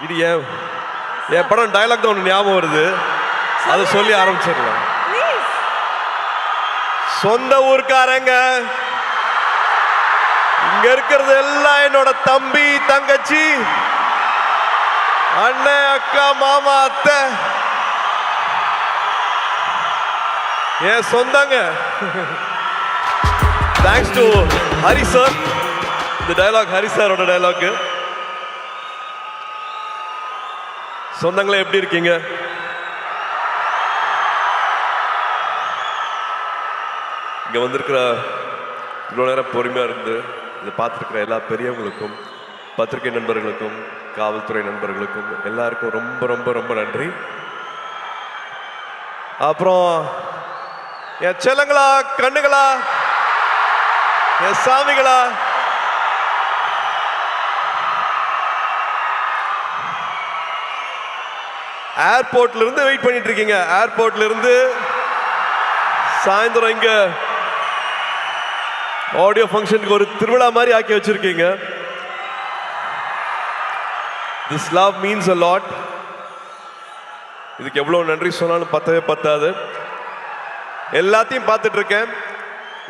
இது என் படம் டயலாக் தான் ஒன்று ஞாபகம் வருது, அதை சொல்லி ஆரம்பிச்சிடலாம். சொந்த ஊர்க்காரங்க, இங்க இருக்கிறது எல்லாம் என்னோட தம்பி தங்கச்சி அண்ணன் அக்கா மாமா அத்தை என் சொந்தங்க. Thanks to Hari sir. இந்த டயலாக் ஹரி சாரோட டயலாக். சொந்தங்களே எப்படி இருக்கீங்க? இங்க வந்திருக்கிற இவ்வளோ நேரம் பொறுமையா இருந்து இதை பார்த்துருக்கிற எல்லா பெரியவங்களுக்கும், பத்திரிகை நண்பர்களுக்கும், காவல்துறை நண்பர்களுக்கும் எல்லாருக்கும் ரொம்ப ரொம்ப ரொம்ப நன்றி. அப்புறம் என் செல்லங்களா, கண்ணுகளா, என் சாமிகளா, ஏர்போர்ட்ல இருந்து வெயிட் பண்ணிட்டு இருக்கீங்க. ஏர்போர்ட்ல இருந்து சாயந்தரம் இங்க ஆடியோ ஃபங்க்ஷனுக்கு ஒரு திருவிழா மாதிரி ஆக்கி வச்சிருக்கீங்க. This love means a lot. இதுக்கு எவ்வளவு நன்றி சொன்னாலும் பத்தவே பத்தாது. எல்லாத்தையும் பார்த்துட்டு இருக்கேன்.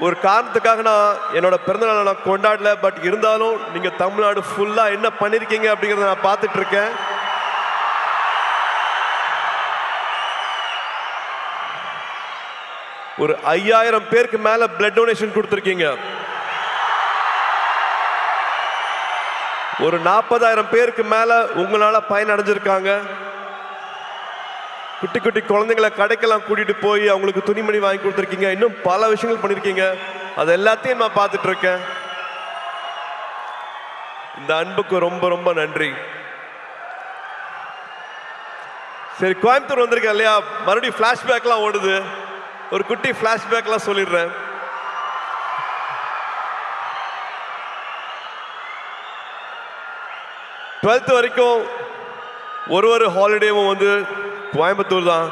ஒரு காரணத்துக்காக நான் என்னோட பிறந்தநாளை நான் கொண்டாடல, பட் இருந்தாலும் நீங்க தமிழ்நாடு ஃபுல்லா என்ன பண்ணிருக்கீங்க அப்படிங்கறத நான் பார்த்துட்டு இருக்கேன். ஒரு 5000 பேருக்கு மேல பிளட் டொனேஷன் கொடுத்திருக்கீங்க. ஒரு 40,000 பேருக்கு மேல உங்களால பயன் அடைஞ்சிருக்காங்க. குட்டி குட்டி குழந்தைங்களை கடைக்கெல்லாம் கூட்டிட்டு போய் அவங்களுக்கு துணிமணி வாங்கி கொடுத்துருக்கீங்க. இன்னும் பல விஷயங்கள் பண்ணிருக்கீங்க. அது எல்லாத்தையும் நான் பார்த்துட்டு இருக்கேன். இந்த அன்புக்கு ரொம்ப ரொம்ப நன்றி. சரி, கோயம்புத்தூர் வந்திருக்கேன் இல்லையா, மறுபடியும் பிளாஷ்பேக்லாம் ஓடுது. ஒரு குட்டி பிளாஷ்பேக்லாம் சொல்லிடுறேன். டுவெல்த் வரைக்கும் ஒரு ஹாலிடேவும் வந்து கோயம்புத்தூர் தான்.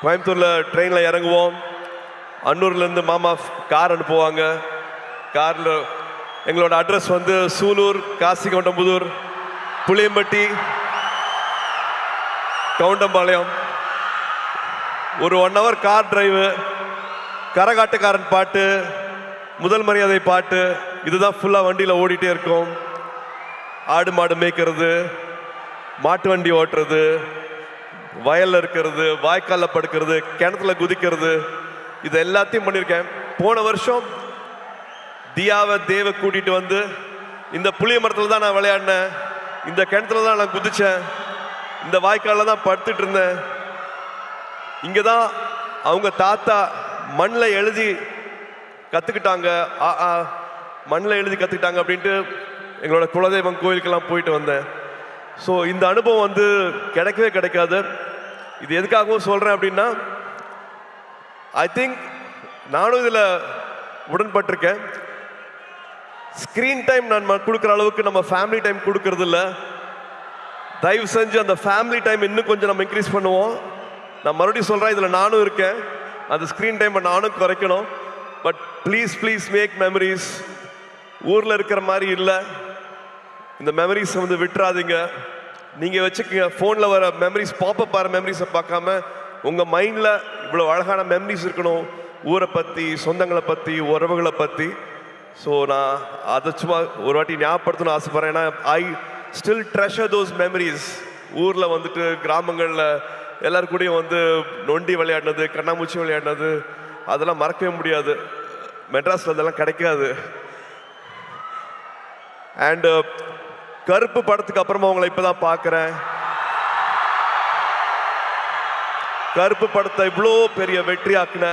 கோயம்புத்தூர்ல ட்ரெயின்ல இறங்குவோம். அன்னூர்ல இருந்து மாமா கார் அனுப்புவாங்க. கார்ல எங்களோட அட்ரஸ் வந்து சூலூர், காசிகவுண்டம்புதூர், புளியம்பட்டி, கவுண்டம்பாளையம். ஒரு 1 hour கார் டிரைவு, கரகாட்டுக்காரன் பாட்டு, முதல் மரியாதை பாட்டு, இதுதான் ஃபுல்லா வண்டியில ஓடிட்டே இருக்கும். ஆடு மாடு மேய்க்கிறது, மாட்டு வண்டி ஓட்டுறது, வயல்ல இருக்கிறது, வாய்க்கால்ல படுக்கிறது, கிணத்துல குதிக்கிறது, இது எல்லாத்தையும் பண்ணியிருக்கேன். போன வருஷம் தியாவை தேவை கூட்டிட்டு வந்து இந்த புளிய மரத்துல தான் நான் விளையாடினேன், இந்த கிணத்துல தான் நான் குதிச்சேன், இந்த வாய்க்கால்ல தான் படுத்துட்டு இருந்தேன். இங்கதான் அவங்க தாத்தா மண்ணில் எழுதி கத்துக்கிட்டாங்க, மண்ணில் எழுதி கத்துக்கிட்டாங்க அப்படின்ட்டு எங்களோட குலதெய்வம் கோயிலுக்கெல்லாம் போயிட்டு வந்தேன். ஸோ இந்த அனுபவம் வந்து கிடைக்கவே கிடைக்காது. இது எதுக்காகவும் சொல்றேன் அப்படின்னா, ஐ திங்க் நானும் இதில் உடன்பட்டிருக்கேன். ஸ்க்ரீன் டைம் நான் கொடுக்குற அளவுக்கு நம்ம ஃபேமிலி டைம் கொடுக்கறது இல்லை. தயவு செஞ்சு அந்த ஃபேமிலி டைம் இன்னும் கொஞ்சம் நம்ம இன்க்ரீஸ் பண்ணுவோம். நான் மறுபடியும் சொல்கிறேன், இதில் நானும் இருக்கேன். அந்த ஸ்க்ரீன் டைமை நானும் குறைக்கணும். But please please make memories. ஊரில் இருக்கிற மாதிரி இல்லை, இந்த மெமரிஸ் வந்து விட்டுறாதீங்க. நீங்கள் வச்சுக்கோங்க. ஃபோனில் வர மெமரிஸ், பாப்பப் ஆகிற மெமரிஸை பார்க்காம உங்கள் மைண்டில் இவ்வளோ அழகான மெமரிஸ் இருக்கணும், ஊரை பற்றி, சொந்தங்களை பற்றி, உறவுகளை பற்றி. ஸோ நான் அதை சும்மா ஒரு வாட்டி ஞாபகப்படுத்தணும்னு ஆசைப்பட்றேன். ஏன்னா I still treasure those memories. ஊரில் வந்துட்டு கிராமங்களில் எல்லாரு கூடயும் வந்து நொண்டி விளையாடினது, கண்ணாமூச்சி விளையாடினது, அதெல்லாம் மறக்கவே முடியாது. மெட்ராஸில் அதெல்லாம் கிடைக்காது. அண்ட் கருப்பு படத்துக்கு அப்புறமா உங்களை இப்பதான் பார்க்குறேன். கருப்பு படத்தை இவ்வளோ பெரிய வெற்றி ஆக்குன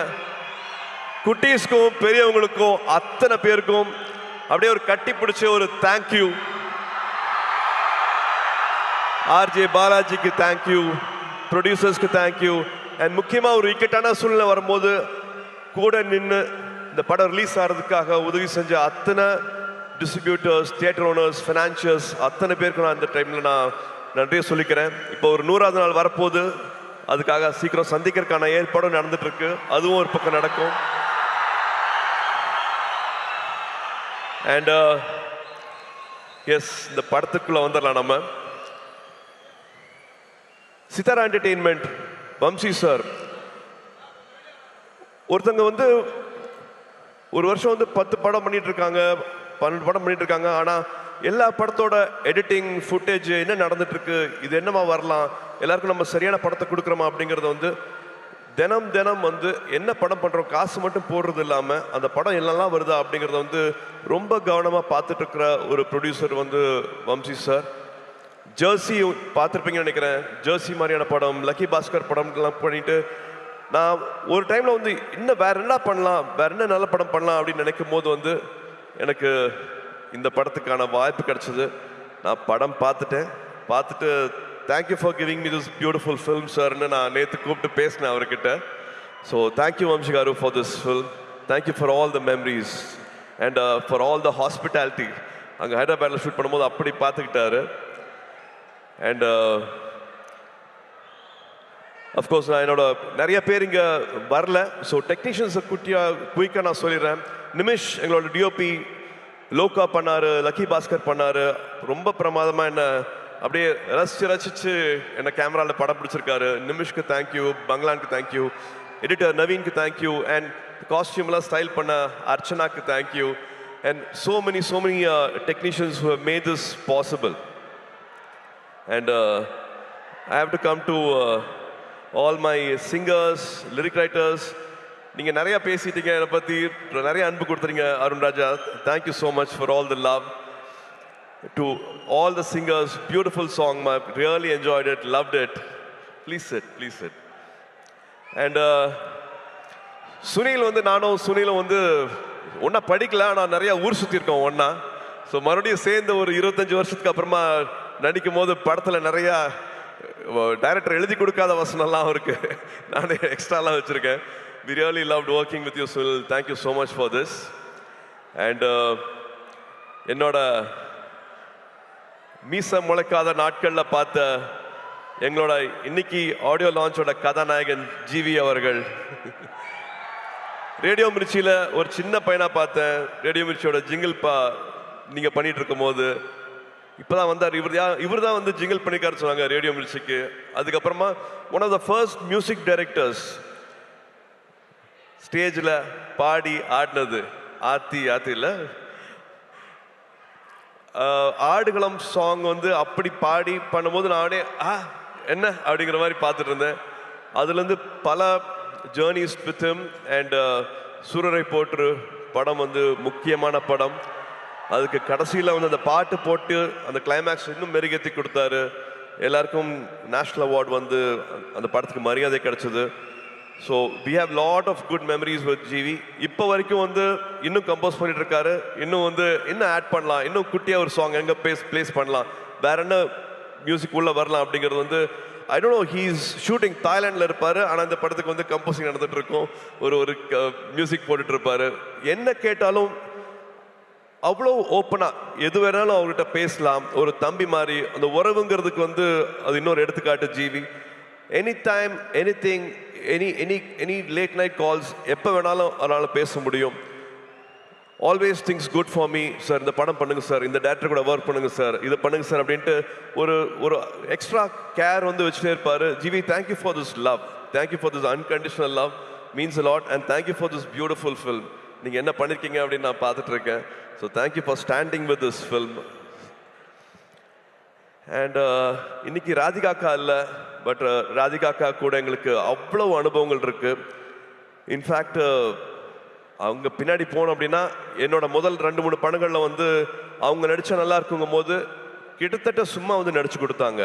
குட்டீஸ்க்கும் பெரியவங்களுக்கும் அத்தனை பேருக்கும் அப்படியே ஒரு கட்டி பிடிச்ச ஒரு தேங்க்யூ. ஆர்ஜே பாலாஜிக்கு தேங்க்யூ, ப்ரொடியூசர்ஸ்க்கு தேங்க்யூ. அண்ட் முக்கியமாக ஒரு இக்கட்டான சூழ்நிலை வரும்போது கூட நின்று இந்த படம் ரிலீஸ் ஆகிறதுக்காக உதவி செஞ்ச அத்தனை டிஸ்ட்ரிபியூட்டர்ஸ், தியேட்டர் ஓனர்ஸ், ஃபினான்ஷியர்ஸ், அத்தனை பேருக்கு நான் இந்த டைமில் நான் நன்றியை சொல்லிக்கிறேன். இப்போ ஒரு 100வது நாள் வரப்போகுது. அதுக்காக சீக்கிரம் சந்திக்கிறதுக்கான ஏற்பாடும் நடந்துட்டு இருக்கு. அதுவும் ஒரு பக்கம் நடக்கும். அண்ட் எஸ், இந்த படத்துக்குள்ள வந்துடலாம். நம்ம சித்தாரா என்டர்டெயின்மெண்ட், வம்சி சார். ஒருத்தங்க வந்து ஒரு வருஷம் வந்து 10 படம் பண்ணிட்டு இருக்காங்க, 12 படம் பண்ணிட்டு இருக்காங்க. ஆனால் எல்லா படத்தோட எடிட்டிங் ஃபுட்டேஜ் என்ன நடந்துட்டு இருக்கு, இது என்னமா வரலாம், எல்லாருக்கும் நம்ம சரியான படத்தை கொடுக்குறோமா அப்படிங்கிறத வந்து தினம் தினம் வந்து என்ன படம் பண்ணுறோம், காசு மட்டும் போடுறது இல்லாமல் அந்த படம் என்னெல்லாம் வருதா அப்படிங்கிறத வந்து ரொம்ப கவனமாக பார்த்துட்டு இருக்கிற ஒரு ப்ரொடியூசர் வந்து வம்சி சார். ஜெர்சி பார்த்துருப்பீங்கன்னு நினைக்கிறேன். ஜெர்சி மாதிரியான படம், லக்கி பாஸ்கர் படம்லாம் பண்ணிட்டு நான் ஒரு டைமில் வந்து இன்னும் வேற என்ன பண்ணலாம், வேற என்ன நல்ல படம் பண்ணலாம் அப்படின்னு நினைக்கும் போது வந்து எனக்கு இந்த படத்துக்கான வாய்ப்பு கிடைச்சது. நான் படம் பார்த்துட்டு thank you for giving me this beautiful film சார்னு நான் நேற்று கூப்பிட்டு பேசினேன் அவர்கிட்ட. So thank you Vamsi garu for this film. Thank you for all the memories and for all the hospitality. அங்கே ஹைதராபாத்தில் ஷூட் பண்ணும்போது அப்படி பார்த்துக்கிட்டாரு. அண்ட் அஃப்கோர்ஸ் நான் என்னோட நிறைய பேர் இங்கே வரல. ஸோ டெக்னீஷியன்ஸை குயிக்காக நான் சொல்லிடுறேன். நிமிஷ் எங்களோட டிஓபி, லோகா பண்ணார், லக்கி பாஸ்கர் பண்ணார். ரொம்ப பிரமாதமாக என்னை அப்படியே ரசிச்சு என்னை கேமராவில் படம் பிடிச்சிருக்காரு. நிமிஷ்க்கு தேங்க்யூ, பங்களானுக்கு தேங்க்யூ, எடிட்டர் நவீனுக்கு தேங்க்யூ, அண்ட் காஸ்டியூம்லாம் ஸ்டைல் பண்ண அர்ச்சனாக்கு thank you, and so many technicians who have made this possible. And I have to come to all my singers, lyric writers. நீங்கள் நிறையா பேசிட்டீங்க, என்னை பற்றி நிறைய அன்பு கொடுத்துறீங்க. Arun Raja, thank you so much for all the love. To all the singers, beautiful song, I really enjoyed it, loved it. Please sit. And Sunil வந்து நானும் சுனிலும் வந்து ஒன்றா படிக்கல, ஆனால் நிறையா ஊர் சுற்றிருக்கோம் ஒன்றா. ஸோ மறுபடியும் சேர்ந்து ஒரு 25 வருஷத்துக்கு அப்புறமா நடிக்கும் போது படத்தில் நிறையா டைரக்டர் எழுதி கொடுக்காத வசனம்லாம் அவருக்கு நானே எக்ஸ்ட்ராலாம் வச்சுருக்கேன். We really loved working with you, Sunil. Thank you so much for this. And என்னோட மீச முளைக்காத நாட்களில் பார்த்த எங்களோட இன்னைக்கு ஆடியோ லான்ச்சோட கதாநாயகன் ஜிவி அவர்கள். ரேடியோ மிர்ச்சியில் ஒரு சின்ன பையனாக பார்த்தேன். ரேடியோ மிர்ச்சியோட ஜிங்கிள் நீங்கள் பண்ணிட்டு இருக்கும் போது இப்போதான் வந்தார். இவர் தான் வந்து ஜிங்கிள் பண்ணிக்காரு சொன்னாங்க ரேடியோ மிர்ச்சிக்கு. அதுக்கப்புறமா one of the first music directors ஸ்டேஜில் பாடி ஆடினது ஆத்தியில் ஆடுகளம் சாங் வந்து அப்படி பாடி பண்ணும்போது நானே என்ன அப்படிங்கிற மாதிரி பார்த்துட்டு இருந்தேன். அதுலேருந்து பல ஜேர்னிஸ் வித் ஹிம். அண்ட் சூரரை போற்று படம் வந்து முக்கியமான படம். அதுக்கு கடைசியில் வந்து அந்த பாட்டு போட்டு அந்த கிளைமேக்ஸ் இன்னும் மெருகேற்றி கொடுத்தாரு. எல்லாருக்கும் நேஷ்னல் அவார்டு வந்து அந்த படத்துக்கு மரியாதை கிடைச்சது. So we have lot of good memories with GV. இப்போ வரைக்கும் வந்து இன்னும் கம்போஸ் பண்ணிட்டு இருக்காரு. இன்னும் ஆட் பண்ணலாம், இன்னும் குட்டியாக ஒரு சாங் எங்கே பிளேஸ் பண்ணலாம், வேற என்ன மியூசிக் உள்ள வரலாம் அப்படிங்கிறது வந்து I don't know. He is shooting தாய்லாண்டில் இருப்பார், ஆனால் இந்த படத்துக்கு வந்து கம்போசிங் நடந்துட்டு இருக்கும். ஒரு மியூசிக் போட்டுட்டு இருப்பாரு. என்ன கேட்டாலும் அவ்வளோ ஓப்பனாக எது வேணாலும் அவர்கிட்ட பேசலாம். ஒரு தம்பி மாதிரி அந்த உறவுங்கிறதுக்கு வந்து அது இன்னொரு எடுத்துக்காட்டு GV. Any time anything, any late night calls எப்போ வேணாலும் அதனால் பேச முடியும். Always things good for me sir, இந்த படம் பண்ணுங்க சார், இந்த டேரக்டர் கூட ஒர்க் பண்ணுங்க சார், இது பண்ணுங்க சார் அப்படின்ட்டு ஒரு எக்ஸ்ட்ரா கேர் வந்து வச்சுட்டே இருப்பார். GV, thank you for this love, thank you for this unconditional love, means a lot. And thank you for this beautiful film. நீங்கள் என்ன பண்ணியிருக்கீங்க அப்படின்னு நான் பார்த்துட்டு இருக்கேன். So thank you for standing with this film. And இன்னைக்கு ராதிகாக்கா இல்லை, பட் ராதிகாக்கா கூட எங்களுக்கு அவ்வளோ அனுபவங்கள் இருக்கு. இன்ஃபேக்ட் அவங்க பின்னாடி போனோம் அப்படின்னா என்னோட முதல் 2-3 படங்களில் வந்து அவங்க நடித்தா நல்லா இருக்குங்கும் போது கிட்டத்தட்ட சும்மா வந்து நடிச்சு கொடுத்தாங்க.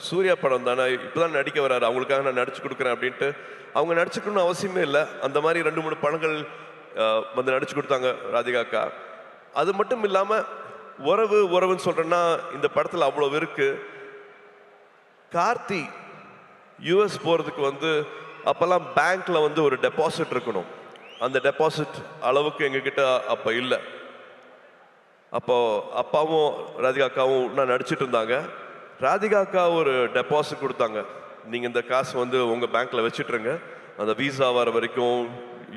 சூர்யா படம் தானே, இப்போதான் நடிக்க வராரு, அவங்களுக்காக நான் நடிச்சு கொடுக்குறேன் அப்படின்ட்டு அவங்க நடிச்சுக்கணும்னு அவசியமே இல்லை. அந்த மாதிரி 2-3 படங்கள் வந்து நடிச்சு கொடுத்தாங்க ராதிகாக்கா. அது மட்டும் இல்லாமல் உறவுன்னு சொல்கிறேன்னா இந்த படத்தில் அவ்வளோ இருக்கு. கார்த்தி யூஎஸ் போகிறதுக்கு வந்து அப்போல்லாம் பேங்க்கில் வந்து ஒரு டெபாசிட் இருக்கணும். அந்த டெபாசிட் அளவுக்கு எங்ககிட்ட அப்போ இல்லை. அப்போ அப்பாவும் ராதிகாக்காவும் நான் நடிச்சிட்டு இருந்தாங்க. ராதிகாக்கா ஒரு டெபாசிட் கொடுத்தாங்க, நீங்கள் இந்த காசு வந்து உங்கள் பேங்க்கில் வச்சுட்ருங்க, அந்த வீசா வர வரைக்கும்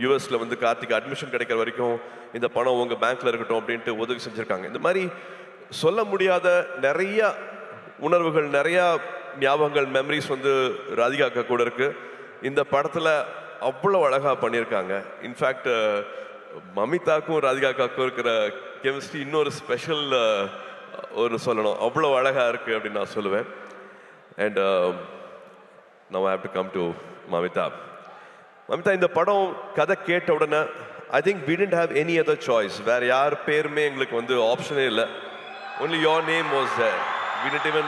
யூஎஸில் வந்து கார்த்திக் அட்மிஷன் கிடைக்கிற வரைக்கும் இந்த பணம் உங்கள் பேங்க்கில் இருக்கட்டும் அப்படின்ட்டு உதவி செஞ்சுருக்காங்க. இந்த மாதிரி சொல்ல முடியாத நிறையா உணர்வுகள், நிறையா ஞாபகங்கள் மெமரிஸ் வந்து ராதிகா அக்கா கூட இருக்கு. இந்த படத்தில் அவ்வளோ அழகாக பண்ணியிருக்காங்க. இன்ஃபேக்ட் மமிதாக்கும் ராதிகா அக்காவுக்கும் இருக்கிற கெமிஸ்ட்ரி இன்னொரு ஸ்பெஷல் ஒரு சொல்லணும், அவ்வளோ அழகாக இருக்குது அப்படின்னு நான் சொல்லுவேன். And now I have to come to Mamitha. Mamitha, இந்த படம் கதை கேட்ட உடனே I think we didn't have any other choice. வேறு யார் பேருமே எங்களுக்கு வந்து ஆப்ஷனே இல்லை. only your name was there. we didn't even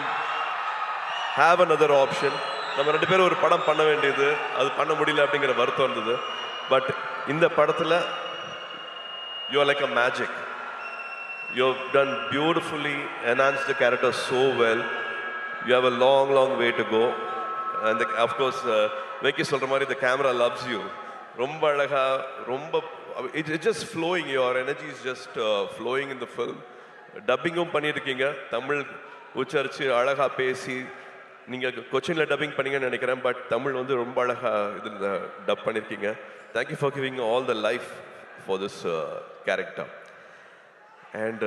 have another option. நம்ம 2 பேரும் ஒரு படம் பண்ண வேண்டியது, அது பண்ண முடியல அப்படிங்கிற வருத்தம் இருந்தது. பட் இந்த படத்தில் you are like a magic. You have done beautifully, enhanced the character so well. You have a long way to go. And of course வெக்கி சொல்ற மாதிரி the camera loves you. ரொம்ப அழகா, ரொம்ப it's just flowing. Your energy is just flowing in the film. டப்பிங்கும் பண்ணியிருக்கீங்க, தமிழ் உச்சரித்து அழகாக பேசி. நீங்கள் கொச்சினில் டப்பிங் பண்ணீங்கன்னு நினைக்கிறேன், பட் தமிழ் வந்து ரொம்ப அழகாக இதில் டப் பண்ணியிருக்கீங்க. Thank you for giving all the life for this character. And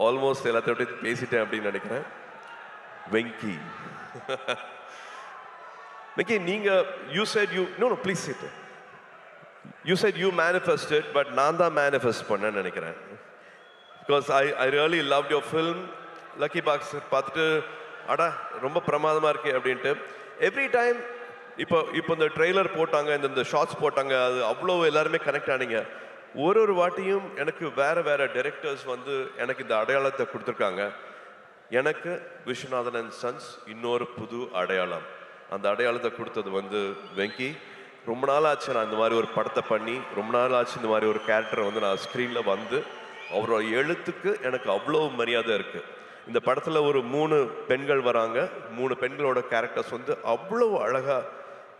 almost எல்லாத்தையும் பற்றி பேசிட்டேன் அப்படின்னு நினைக்கிறேன். வெங்கி, வெங்கி, நீங்கள் you said you know please sit. You said you manifested, but நான் தான் மேனிஃபெஸ்ட் பண்ணேன்னு நினைக்கிறேன். Because I really loved your film. Lucky box பார்த்துட்டு அடா ரொம்ப பிரமாதமாக இருக்கு அப்படின்ட்டு எவ்ரி டைம். இப்போ இந்த ட்ரெய்லர் போட்டாங்க, இந்த ஷார்ட்ஸ் போட்டாங்க, அது அவ்வளோ எல்லாருமே கனெக்ட் ஆனீங்க. ஒரு வாட்டியும் எனக்கு வேறு டைரக்டர்ஸ் வந்து எனக்கு இந்த அடையாளத்தை கொடுத்துருக்காங்க. எனக்கு விஸ்வநாதன் அண்ட் சன்ஸ் இன்னொரு புது அடையாளம். அந்த அடையாளத்தை கொடுத்தது வந்து வெங்கி. ரொம்ப நாள் ஆச்சு நான் இந்த மாதிரி ஒரு படத்தை பண்ணி, ரொம்ப நாள் ஆச்சு இந்த மாதிரி ஒரு கேரக்டரை வந்து நான் ஸ்க்ரீனில் வந்து. அவரோட எழுத்துக்கு எனக்கு அவ்வளோ மரியாதை இருக்குது. இந்த படத்தில் ஒரு 3 பெண்கள் வராங்க. 3 பெண்களோட கேரக்டர்ஸ் வந்து அவ்வளோ அழகாக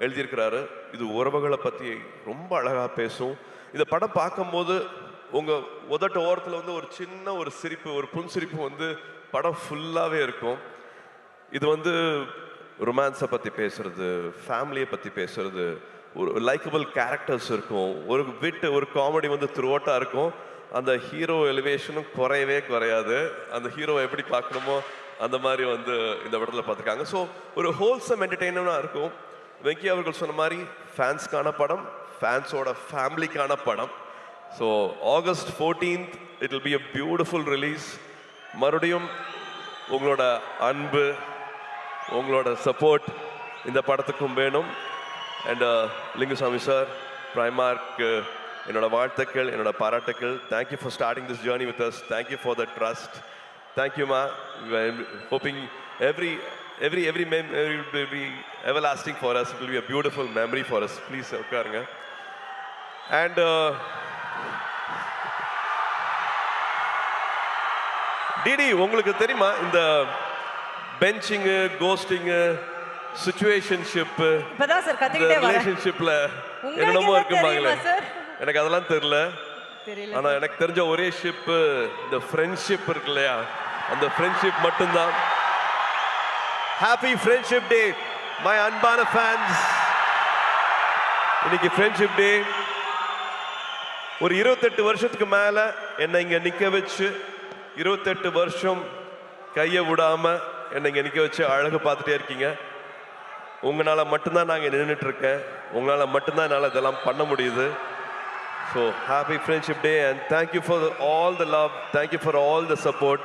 எழுதியிருக்கிறாரு. இது உறவுகளை பற்றி ரொம்ப அழகாக பேசும். இந்த படம் பார்க்கும்போது உங்கள் உதட்ட ஓரத்தில் வந்து ஒரு சின்ன ஒரு சிரிப்பு, ஒரு புன்சிரிப்பு வந்து படம் ஃபுல்லாகவே இருக்கும். இது வந்து ரொமான்ஸை பற்றி பேசுறது, ஃபேமிலியை பற்றி பேசுறது, ஒரு லைக்கபிள் கேரக்டர்ஸ் இருக்கும், ஒரு விட்டு ஒரு காமெடி வந்து த்ரூஅவுட்டாக இருக்கும். அந்த ஹீரோ எலிவேஷனும் குறையாது. அந்த ஹீரோவை எப்படி பார்க்கணுமோ அந்த மாதிரி வந்து இந்த படத்தில் பார்த்துருக்காங்க. ஸோ ஒரு ஹோல்சம் என்டர்டெயினராக இருக்கும். வெங்கி அவர்கள் சொன்ன மாதிரி ஃபேன்ஸ்க்கான படம், ஃபேன்ஸோட ஃபேமிலிக்கான படம். So August 14th it will be a beautiful release. மறுபடியும் உங்களோட அன்பு, உங்களோட சப்போர்ட் இந்த படத்துக்கும் வேணும். அண்ட் லிங்குசாமி சார், பிரைமார்க் என்னோட வாழ்த்துக்கள், என்னோட பாராட்டுக்கள். Thank you for starting this journey with us. Thank you for the trust. தேங்க்யூமா. Hoping every memory will be everlasting for us. It will be a beautiful memory for us. Please உட்காருங்க. And DD, உங்களுக்கு தெரியுமா இந்த பெஞ்சிங்கு, கோஸ்டிங்கு, situationship, இப்பதான் sir கத்திக்கிட்டே வரேன். ரிலேஷன்ஷிப்ல என்னென்னமோ இருக்குமாங்களே, எனக்கு அதெல்லாம் தெரியல. ஆனா எனக்கு தெரிஞ்ச ஒரே ஷிப் இந்த ஃப்ரெண்ட்ஷிப் இருக்கு இல்லையா, அந்த ஃப்ரெண்ட்ஷிப் மட்டும்தான். ஹாப்பி ஃப்ரெண்ட்ஷிப் டே மை அன்பான ஃபேன்ஸ். இன்னைக்கு ஃப்ரெண்ட்ஷிப் டே. ஒரு 28 வருஷத்துக்கு மேல என்னை இங்க நிக்க வச்சு, 28 வருஷம் கையை விடாம என்னை இங்க நிக்க வச்சு அழகு பார்த்துட்டே இருக்கீங்க. உங்களால மட்டும்தான் நாங்க நின்றுட்டு இருக்கேன். உங்களால மட்டும்தான் என்னால் இதெல்லாம் பண்ண முடியுது. So happy friendship day and thank you for all the love, thank you for all the support.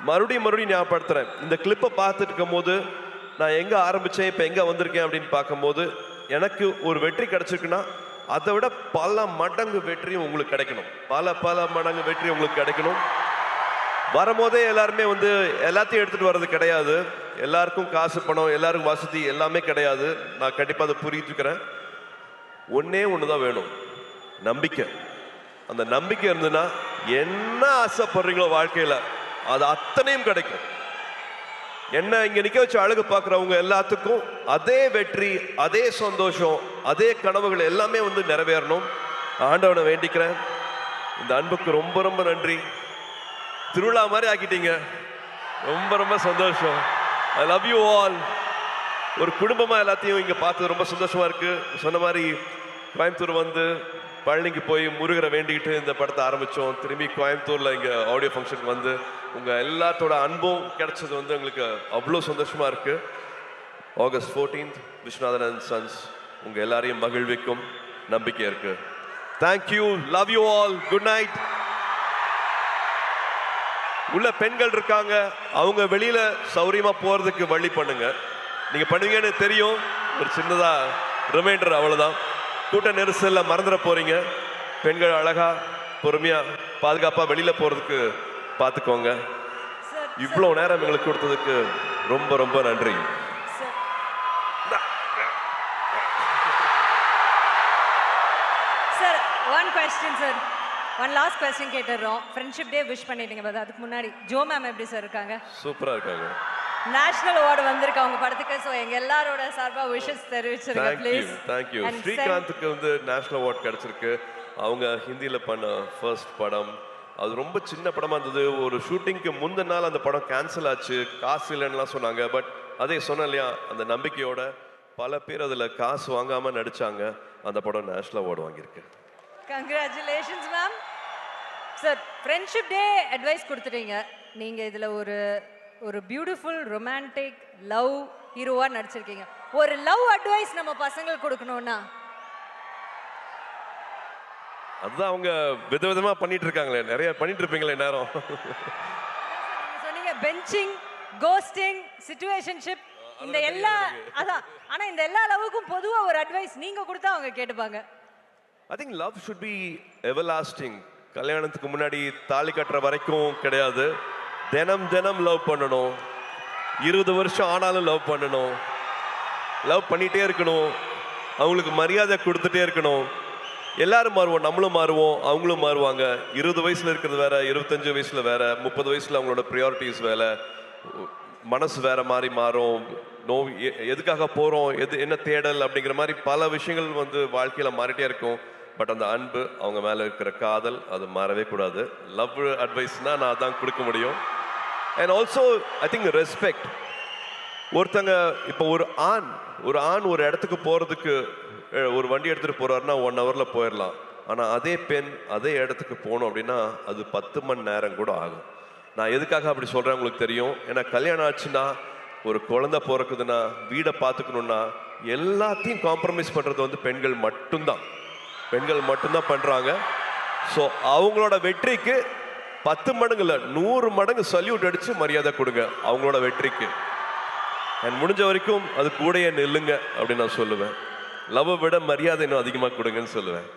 மறுபடியும் ஞாபகப்படுத்துறேன், இந்த கிளிப்பை பார்த்துட்டு இருக்கும் போது நான் எங்கே ஆரம்பித்தேன், இப்போ எங்கே வந்திருக்கேன் அப்படின்னு பார்க்கும்போது எனக்கு ஒரு வெற்றி கிடைச்சிருக்குன்னா அதை விட பல மடங்கு வெற்றியும் உங்களுக்கு கிடைக்கணும். பல மடங்கு வெற்றி உங்களுக்கு கிடைக்கணும். வரும்போதே எல்லாருமே வந்து எல்லாத்தையும் எடுத்துகிட்டு வர்றது கிடையாது. எல்லாருக்கும் காசு, பணம், எல்லாருக்கும் வசதி எல்லாமே கிடையாது. நான் கண்டிப்பாக அதை புரிஞ்சுக்கிறேன். ஒன்றே ஒன்று தான் வேணும், நம்பிக்கை. அந்த நம்பிக்கை இருந்ததுன்னா என்ன ஆசைப்படுறீங்களோ வாழ்க்கையில் அது அத்தனையும் கிடைக்கும். என்ன இங்கே நிற்க வச்சு அழகு பார்க்குறவங்க எல்லாத்துக்கும் அதே வெற்றி, அதே சந்தோஷம், அதே கனவுகள் எல்லாமே வந்து நிறைவேறணும். ஆண்டவனை வேண்டிக்கிறேன். இந்த அன்புக்கு ரொம்ப நன்றி. திருவிழா மாதிரி ஆக்கிட்டீங்க. ரொம்ப சந்தோஷம். I love you all. ஒரு குடும்பமாக எல்லாத்தையும் இங்கே பார்த்து ரொம்ப சந்தோஷமாக இருக்குது. சொன்ன மாதிரி கோயம்புத்தூர் வந்து பழனிக்கு போய் முருகரை வேண்டிக்கிட்டு இந்த படத்தை ஆரம்பித்தோம். திரும்பி கோயம்புத்தூரில் இங்கே ஆடியோ ஃபங்க்ஷனுக்கு வந்து உங்கள் எல்லாத்தோட அன்பும் கிடைச்சது வந்து எங்களுக்கு அவ்வளோ சந்தோஷமாக இருக்குது. August 14th Viswanathan and sons உங்க எல்லாரையும் மகிழ்விக்கும் நம்பிக்கை இருக்கு. Thank you, love you all, good night. உள்ள பெண்கள் இருக்காங்க, அவங்க வெளியில சௌரியமா போறதுக்கு வழி பண்ணுங்க. நீங்க பண்ணுவீங்கன்னு தெரியும். ஒரு சின்னதா ரிமைண்டர், அவ்வளவுதான். கூட்ட நெரிசல்ல மறந்துட போறீங்க. பெண்கள் அழகா பொறுமையா பாதுகாப்பா வெளியில போறதுக்கு பார்த்துக்கோங்க. இவ்வளவு நேரம் எங்களுக்கு கொடுத்ததுக்கு ரொம்ப ரொம்ப நன்றி. Sir, one question sir. One last question கேட்டுறோம். ஃப்ரெண்ட்ஷிப் டே விஷ் பண்ணிட்டீங்க, பட் அதுக்கு முன்னாடி ஜோ மேம் எப்படி சார் இருக்காங்க? சூப்பரா இருக்காங்க. நேஷனல் அவார்டு வந்திருக்கு அவங்க படத்துக்கு. ஸோ எங்க எல்லாரோட சார்பா விஷஸ் தெரிவிச்சிருங்க ப்ளீஸ். தேங்க்யூ. ஸ்ரீகாந்துக்கு வந்து நேஷனல் அவார்டு கிடைச்சிருக்கு. அவங்க ஹிந்தியில பண்ண ஃபர்ஸ்ட் படம். அது ரொம்ப சின்ன படமா இருந்தது. ஒரு ஷூட்டிங்க்கு முந்தின நாள் அந்த படம் கேன்சல் ஆச்சு, காசு இல்லைன்னுலாம் சொன்னாங்க. பட் அதே சொன்னேன் இல்லையா, அந்த நம்பிக்கையோட பல பேர் அதில் காசு வாங்காம நடிச்சாங்க. அந்த படம் நேஷனல் அவார்டு வாங்கியிருக்கு. Congratulations ma'am. Sir, friendship day advice கொடுத்துட்டீங்க. நீங்க இதுல ஒரு பியூட்டிஃபுல் ரொமான்டிக் லவ் ஹீரோவா நடிச்சிருக்கீங்க. ஒரு லவ் அட்வைஸ் நம்ம பசங்களுக்கு கொடுக்கணும்னா? அதுதான் அவங்க விதவிதமா பண்ணிட்டு இருக்காங்களே, நிறைய பண்ணிட்டு இருப்பீங்களே நேரம். சொன்னீங்க பெஞ்சிங், கோஸ்டிங், சிச்சுவேஷன்ஷிப், இந்த எல்லா அதான். ஆனா இந்த எல்லா லவ்வுக்கும் பொதுவா ஒரு அட்வைஸ் நீங்க கொடுத்தா அவங்க கேட்டுப்பாங்க. I think love should be everlasting. கல்யாணத்துக்கு முன்னாடி தாலி கட்டுற வரைக்கும் கிடையாது. தினம் தினம் லவ் பண்ணணும். 20 வருஷம் ஆனாலும் லவ் பண்ணணும். லவ் பண்ணிட்டே இருக்கணும். அவங்களுக்கு மரியாதை கொடுத்துட்டே இருக்கணும். எல்லாரும் மாறுவோம், நம்மளும் மாறுவோம், அவங்களும் மாறுவாங்க. 20 வயசுல இருக்கிறது வேற, 25 வயசுல வேற, 30 வயசுல அவங்களோட ப்ரியாரிட்டிஸ் வேற, மனசு வேற மாதிரி மாறும். எதுக்காக போறோம், என்ன தேடல் அப்படிங்கிற மாதிரி பல விஷயங்கள் வந்து வாழ்க்கையில மாறிட்டே இருக்கும். பட் அந்த அன்பு, அவங்க மேல இருக்கிற காதல், அது மாறவே கூடாது. லவ் அட்வைஸ்னா நான் அதான் கொடுக்க முடியும். And also I think respect. ஒருத்தங்க இப்போ ஒரு ஆண் ஒரு இடத்துக்கு போறதுக்கு ஒரு வண்டி எடுத்துட்டு போறாருன்னா 1 hourல போயிடலாம். ஆனா அதே பெண் அதே இடத்துக்கு போகணும் அப்படின்னா அது 10 மணி நேரம் கூட ஆகும். நான் எதுக்காக அப்படி சொல்றேன் உங்களுக்கு தெரியும். ஏன்னா கல்யாணம் ஆச்சுன்னா, ஒரு குழந்தை பிறக்குதுன்னா, வீடை பார்த்துக்கணும்னா, எல்லாத்தையும் காம்ப்ரமைஸ் பண்றது வந்து பெண்கள் மட்டும்தான் பண்றாங்க. ஸோ அவங்களோட வெற்றிக்கு 10 மடங்கு இல்லை, 100 மடங்கு சல்யூட் அடிச்சு மரியாதை கொடுங்க அவங்களோட வெற்றிக்கு. அண்ட் முடிஞ்ச வரைக்கும் அது கூடயே நில்லுங்க அப்படின்னு நான் சொல்லுவேன். லவ்வை விட மரியாதை இன்னும் அதிகமாக கொடுங்கன்னு சொல்லுவேன்.